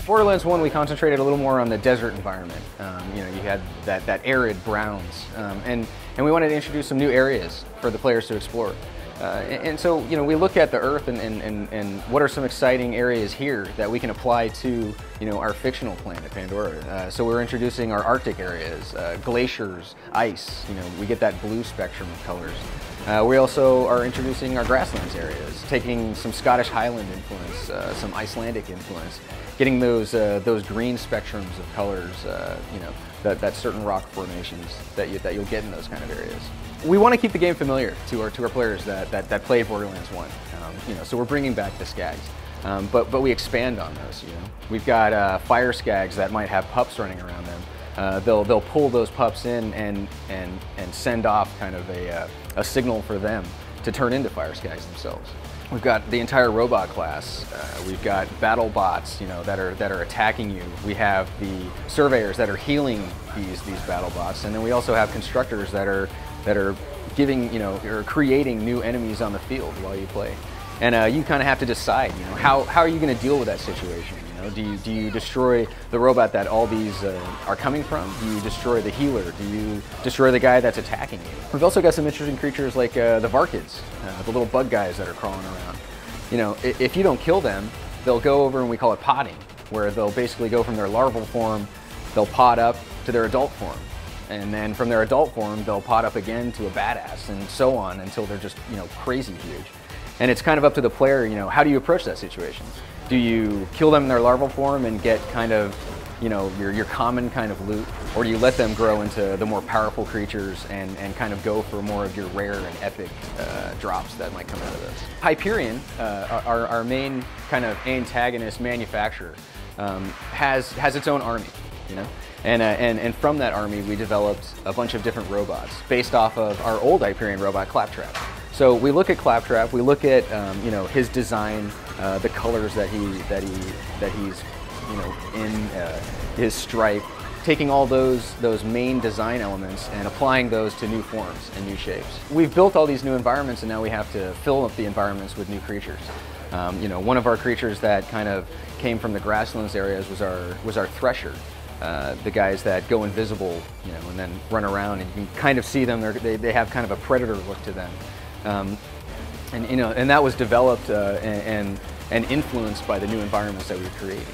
Borderlands 1, we concentrated a little more on the desert environment. You know, you had that arid browns, and we wanted to introduce some new areas for the players to explore. And so, you know, we look at the Earth and what are some exciting areas here that we can apply to, you know, our fictional planet, Pandora. So we're introducing our Arctic areas, glaciers, ice, you know, we get that blue spectrum of colors. We also are introducing our grasslands areas, taking some Scottish Highland influence, some Icelandic influence, getting those green spectrums of colors, you know, that certain rock formations that you'll get in those kind of areas. We want to keep the game familiar to our players that played Borderlands 1. You know, so we're bringing back the skags, but we expand on those. You know, we've got fire skags that might have pups running around them. They'll pull those pups in and send off kind of a signal for them to turn into fire skags themselves. We've got the entire robot class. We've got battle bots, you know, that are attacking you. We have the surveyors that are healing these battle bots, and then we also have constructors that are giving, you know, or creating new enemies on the field while you play. And you kind of have to decide, you know, how are you going to deal with that situation? You know, do you destroy the robot that all these are coming from? Do you destroy the healer? Do you destroy the guy that's attacking you? We've also got some interesting creatures like the Varkids, the little bug guys that are crawling around. You know, if you don't kill them, they'll go over, and we call it podding, where they'll basically go from their larval form, they'll pod up to their adult form. And then from their adult form, they'll pod up again to a badass, and so on until they're just, you know, crazy huge. And it's kind of up to the player, you know, how do you approach that situation? Do you kill them in their larval form and get kind of, you know, your common kind of loot? Or do you let them grow into the more powerful creatures and kind of go for more of your rare and epic drops that might come out of this? Hyperion, our main kind of antagonist manufacturer, has its own army, you know? And from that army, we developed a bunch of different robots based off of our old Hyperion robot, Claptrap. So we look at Claptrap, we look at you know, his design, the colors that he's you know, in his stripe, taking all those main design elements and applying those to new forms and new shapes. We've built all these new environments, and now we have to fill up the environments with new creatures. You know, one of our creatures that kind of came from the grasslands areas was our Thresher. The guys that go invisible, you know, and then run around, and you can kind of see them. They have kind of a predator look to them, and you know, and that was developed and influenced by the new environments that we've created.